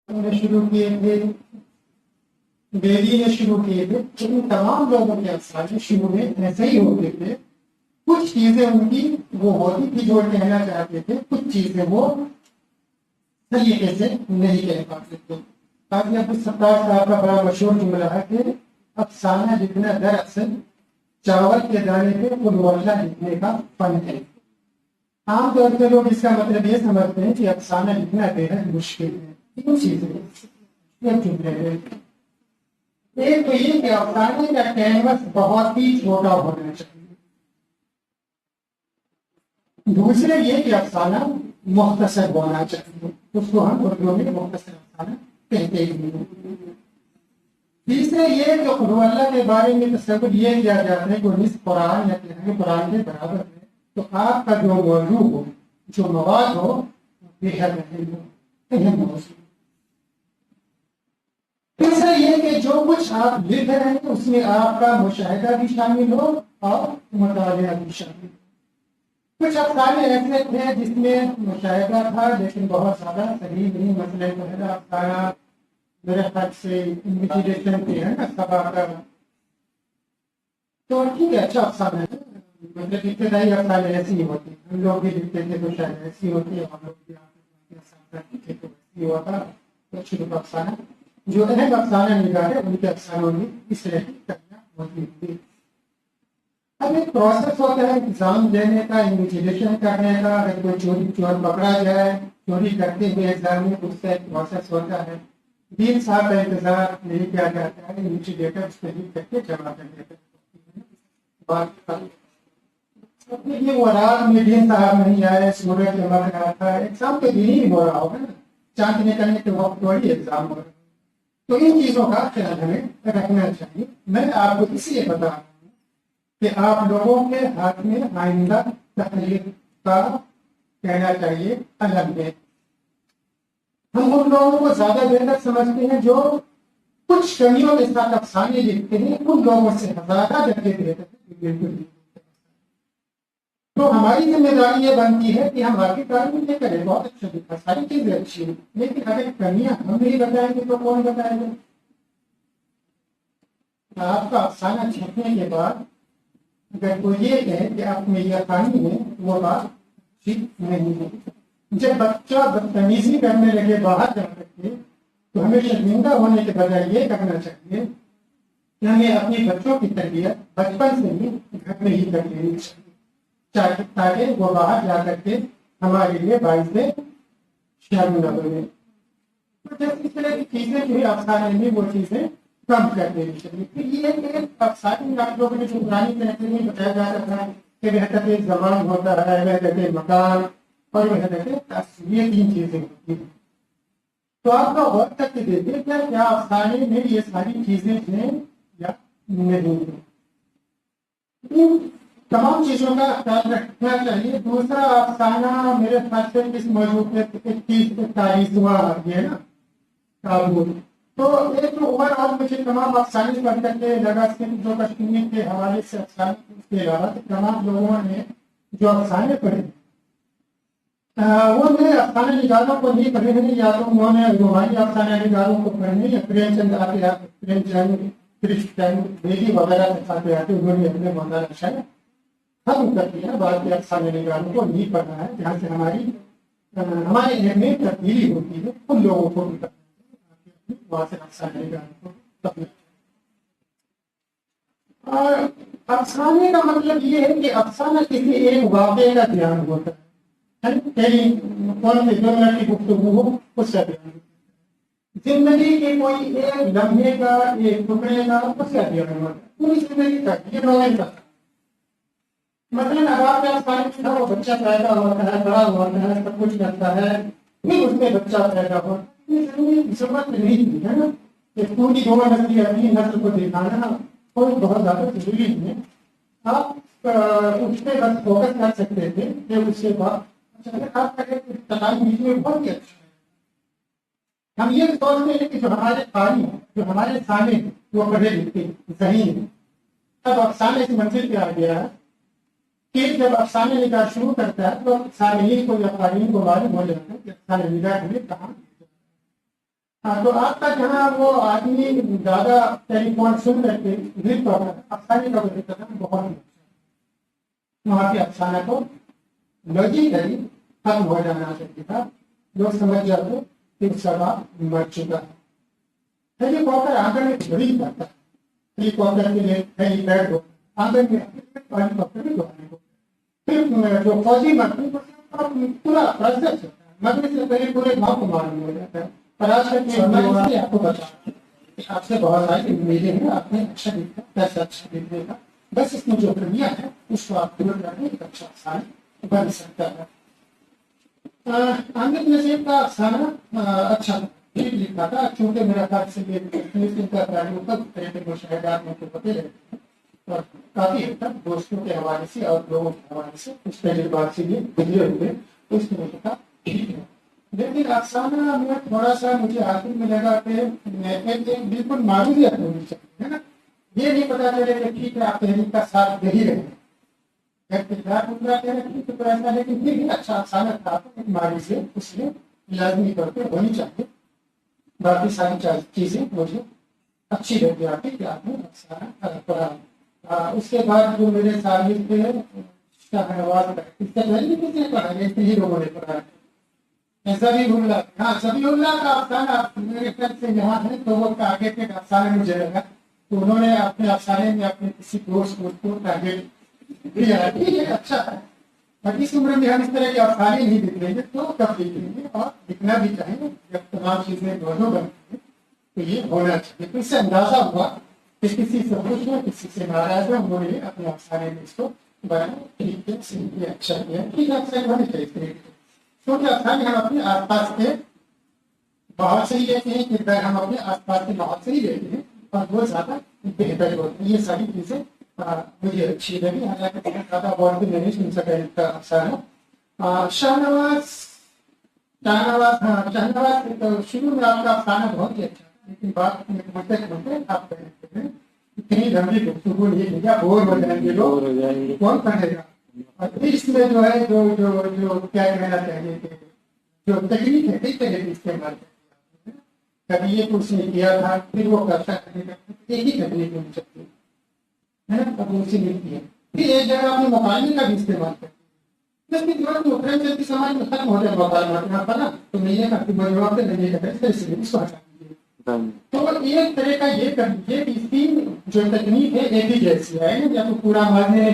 نے شروع کیے تھے، بیدی نے شروع کیے تھے، ان تمام لوگوں کے افسانے شروع میں ایسے ہی ہوتے تھے. کچھ چیزیں ان کی وہ ہوتی تھی جو کہنا چاہتے تھے، کچھ چیزیں وہ طریقے سے نہیں کہہ پاتے تھے. قاضی عبدالستار صاحب کا بڑا مشہور جملہ ہے کہ افسانہ لکھنا دراصل چاول کے دانے پہ پلوالہ لکھنے کا فن ہے. عام طور سے لوگ اس کا مطلب یہ سمجھتے ہیں کہ افسانہ لکھنا بے حد مشکل ہے. تین چیزیں یہ جملے ہیں. ایک تو یہ کہ افسانے کا کینوس بہت ہی چھوٹا ہونا چاہیے. دوسرے یہ کہ افسانہ مختصر ہونا چاہیے، اس کو ہم اردو میں مختصر افسانہ کہتے ہیں. تیسرے یہ کہ خدا اللہ کے بارے میں تصور یہ کیا جاتا ہے کہ نصف قرآن یا قرآن کے برابر ہے، تو آپ کا جو موضوع ہو، جو مواد ہو، بے حد اہم موضوع. تیسرا یہ کہ جو کچھ آپ لکھ رہے ہیں اس میں آپ کا مشاہدہ بھی شامل ہو اور مطالعہ بھی شامل ہو. کچھ افسانے ایسے تھے جس میں مشاہدہ تھا لیکن بہت زیادہ صحیح نہیں. مثلاً پہلا افسانہ میرے خیال سے انویسٹیگیشن کی ہے نا، سبا کا، تو ٹھیک ہے، اچھا افسانہ ہے. مطلب ابتدائی افسانے ایسی ہی ہوتی ہیں، ہم لوگ بھی لکھتے تھے تو شاید ایسی ہوتی ہے، ہم لوگ بھی لکھتے تو ایسی ہوا. تو شروع کا افسانہ جو اہم افسانہ نگارے ان کے افسانوں میں اس طرح کی کمیاں ہوتی تھی. اب ایک پروسیس ہوتا ہے ایگزام دینے کا، انویسٹیگیشن کرنے کا. اگر کوئی چور پکڑا جائے چوری کرتے ہوئے ایگزام میں، اس کا ایک پروسیس ہوتا ہے. 3 سال کا انتظار نہیں کیا جاتا ہے، انویسٹیگیٹر اس پہ لکھ کر کے جمع کر دیتے ہیں. یہ وہ رات میں دن صاحب نہیں آئے، سورج چمک رہا تھا، ایگزام کے دن ہی ہو رہا ہوگا نا، چاند نکلنے کے وقت تھوڑی ایگزام ہو رہا ہے. تو ان چیزوں کا خیال ہمیں رکھنا چاہیے. میں آپ کو اس لیے بتا رہا ہوں کہ آپ لوگوں کے ہاتھ میں آئندہ تحریر کا کہنا چاہیے قلم ہے. ہم ان لوگوں کو زیادہ بہتر سمجھتے ہیں جو کچھ کمیوں کے ساتھ افسانے لکھتے ہیں، ان لوگوں سے زیادہ جگہ بہتر ہے. تو ہماری ذمہ داری یہ بنتی ہے کہ ہم آگے کام یہ کریں. بہت اچھا لکھا، ساری چیزیں اچھی ہیں، لیکن اگر کمیاں ہم نہیں بتائیں گے تو کون بتائیں گے؟ آپ کا افسانہ چھپنے کے بعد اگر کوئی یہ کہے کہ آپ میں یہ خامی ہے، وہ بات ٹھیک نہیں ہے. جب بچہ بدتمیزی کرنے لگے باہر جا کر کے، تو ہمیں شرمندہ ہونے کے بجائے یہ کرنا چاہیے کہ ہمیں اپنے بچوں کی تربیت بچپن سے ہی گھر میں ہی کر لینی چاہیے، تاکہ وہ باہر جا کر کے ہمارے لیے باعث شرم نہ بنے. تو جب اس طرح کی چیزیں جو ہے افسانے میں وہ چیزیں کم کر دینی چاہیے. پھر یہ کہ افسانے میں آپ لوگوں نے جو پرانی طریقے میں بتایا جا رہا ہے کہ وحدت زبان ہوتا ہے، وحدت مکان اور وحدت تاثیر، یہ 3 چیزیں ہوتی ہیں. تو آپ کا غور کر کے دیکھیں کیا افسانے میں یہ ساری چیزیں ہیں یا نہیں ہیں. ان تمام چیزوں کا خیال رکھنا چاہیے. دوسرا افسانہ میرے خیال سے اس موضوع پہ 41واں یہ ہے نا، تابوت. تو ایک تو اوور آل مجھے تمام افسانے پڑھ کر کے لگا صرف جو کشمیر کے حوالے سے افسانے، اس کے علاوہ تمام لوگوں نے جو افسانے پڑھے وہ میرے افسانہ نگاروں کو نہیں پڑھے ہیں، یا تو انہوں نے روحانی افسانہ نگاروں کو پڑھنے، یا پریم چند بیدی وغیرہ کے ساتھ آتے انہوں نے اپنے مولانا شاید ختم کر دیا. بعد کے افسانہ نگاروں کو نہیں پڑھا ہے، جہاں سے ہمارے علم میں تبدیلی ہوتی ہے، ان لوگوں کو بھی وہاں سے افسانہ نگاروں کو تبدیل. اور افسانے کا مطلب یہ ہے کہ افسانہ کسی ایک واقعے کا بیان ہوتا ہے. کون سے دنیا کی گفتگو ہو اس کا بیان ہوتا ہے. زندگی کے کوئی ایک لمحے کا، ایک ٹکڑے کا، اس کا بیان ہوتا ہے. پوری زندگی کا یہ ناول کا. مثلاً اب آپ کے افسانے میں وہ بچہ پیدا ہوتا ہے، بڑا ہوتا ہے، سب کچھ کرتا ہے، پھر اس میں بچہ پیدا ہوتا ہے. ضرورت نہیں تھی ہے نا کہ پوری 2 نسل اپنی نسل کو دکھانا کوئی بہت زیادہ ضروری نہیں ہے. آپ اس پہ بس فوکس کر سکتے تھے کہ اس کے بعد آپ کا تعلیم بیچ میں بہت ہی اچھا ہے. ہم یہ سوچتے ہیں کہ جو ہمارے قاری ہیں، جو ہمارے سامنے ہیں، وہ پڑھے لکھے ذہین ہیں. اب افسانے اس منزل پہ آ گیا ہے کہ جب افسانے نگار شروع کرتا ہے تو سامعین کو یا قارئین کو معلوم ہو جاتا ہے کہ افسانے نگار ہمیں کہاں. تو آپ کا جہاں وہ آدمی زیادہ ٹیلی فون سن کر کے گر پڑ رہا ہے، افسانے کا وجہ کرنا بہت وہاں کے افسانہ کو لوجیکلی ختم ہو جانا چاہیے تھا. لوگ سمجھ جاتے کہ سبب مر چکا ہے. ہیلی کاپٹر آنگن میں بڑی کرتا ہے. ہیلی کاپٹر کے لیے ہیلی پیڈ ہو آنگن میں ہیلی کاپٹر بھی دوڑانے کو. پھر جو فوجی مرتے پورا پروسیس ہوتا ہے. مرنے سے پہلے پورے گاؤں کو معلوم ہو جاتا ہے. پر آج تک میں آپ کو بتا رہا ہوں آپ سے بہت ساری امیدیں ہیں. آپ نے اچھا لکھا کیسا اچھا لکھنے کا، بس اس میں جو کمیاں ہے اس کو آپ دور کریں ایک اچھا افسانہ بن سکتا ہے. عامر نصیر کا افسانہ اچھا ٹھیک لکھا تھا، چونکہ میرا خیال سے یہ کا تعلق طرح کے مشاہدات میں ہوتے رہتے ہیں اور کافی حد تک دوستوں کے حوالے سے اور لوگوں کے حوالے سے اس تجربات سے یہ گزرے ہوئے اس میں لکھا ٹھیک ہے. لیکن افسانہ میں تھوڑا سا مجھے آخر میں لگا کہ ایک بالکل معروفیت ہونی چاہیے ہے نا. یہ نہیں پتا چلے کہ ٹھیک ہے آپ تحریک کا ساتھ دے ہی رہے ہیں، تو ایسا ہے کہ پھر بھی اچھا افسانہ تھا ایک ماری سے اس میں لازمی طور پہ ہونی چاہیے. باقی ساری چیزیں مجھے اچھی لگی آتی کہ آپ نے افسانہ پڑھا. اس کے بعد جو میرے ساتھی تھے شاہنواز اس سے پہلے کسی نے پڑھا ہے، ہی لوگوں نے پڑھا ہے. زبیح اللہ، ہاں زبیح اللہ کا افسانہ میرے خیال سے یہاں ہے تو وہ آگے کے افسانے مجھے لگا تو انہوں نے اپنے افسانے میں اپنے کسی دوست کو ٹارگیٹ دیا ہے. ٹھیک ہے اچھا ہے. اور اس عمر میں ہم اس طرح کے افسانے نہیں لکھیں گے تو کب لکھیں گے، اور لکھنا بھی چاہیے. جب تمام چیزیں دونوں بنتی ہیں تو یہ ہونا چاہیے. تو اس سے اندازہ ہوا کہ کسی سے خوش ہے کسی سے ناراض ہے، انہوں نے اپنے افسانے میں اس کو بنایا. ٹھیک ہے صحیح کیا، اچھا کیا. ٹھیک ہے افسانے ہونے چاہیے اس طریقے سے، کیونکہ افسانے ہم اپنے آس پاس کے ماحول سے ہی لیتے ہیں، کردار ہم اپنے آس پاس کے ماحول سے ہی لیتے ہیں اور بہت زیادہ بہتر ہوتے ہیں. یہ ساری چیزیں مجھے اچھی لگی. حالانکہ بہت زیادہ بہت بھی نہیں سن سکا ان کا افسانہ. شاہنواز تو شروع میں آپ کا افسانہ بہت ہی اچھا تھا، لیکن بات میں بولتے آپ کہتے ہیں اتنی لمبی گفتگو نہیں کیا بور ہو جائیں گے لوگ، کون پڑھے گا. اور اس میں جو ہے جو کیا کہنا چاہیے کہ جو تکنیک ہے کئی طرح کی استعمال کرتے ہیں. کبھی یہ کچھ نے کیا تھا پھر وہ کرتا ایک ہی تکنیک ہونی چاہیے ہے نا. اب اسی ملتی ہے پھر ایک جگہ اپنے مکالمے کا بھی استعمال کرتے ہیں. سماج میں ختم ہو جائے مکالمہ نا تو نہیں ہے تو ایک طرح کا یہ کر دیجیے کہ اس کی جو تکنیک ہے ایک ہی جیسی ہے یا تو پورا مارنے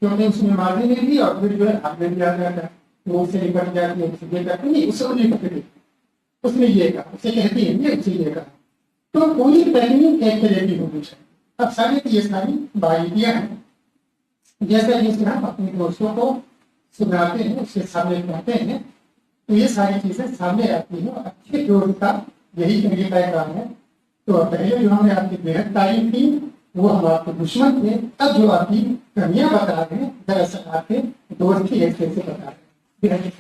کیونکہ اس میں مارنے نہیں دی اور پھر جو ہے ہاتھ میں بھی آ جاتا ہے وہ اسے نکٹ جاتی ہے اسے یہ کرتی نہیں، اسے نہیں پکڑی اس نے یہ کہا اسے کہتی ہے یہ اسے یہ کہا. تو پوری تکنیک ایک طرح کی ہونی چاہیے. اب ساری کی یہ ساری باریکیاں ہیں. جیسا جس طرح ہم اپنے دوستوں کو سناتے ہیں اس کے سامنے کہتے ہیں تو یہ ساری چیزیں سامنے آتی ہیں. اچھے دوست کا یہی طریقہ کام ہے. تو پہلے جو ہم نے آپ کی بےحد تعریف کی وہ ہم آپ کے دشمن تھے، اب جو آپ کی کمیاں بتا رہے ہیں دراصل آپ کے دوست کی حیثیت سے بتا رہے ہیں.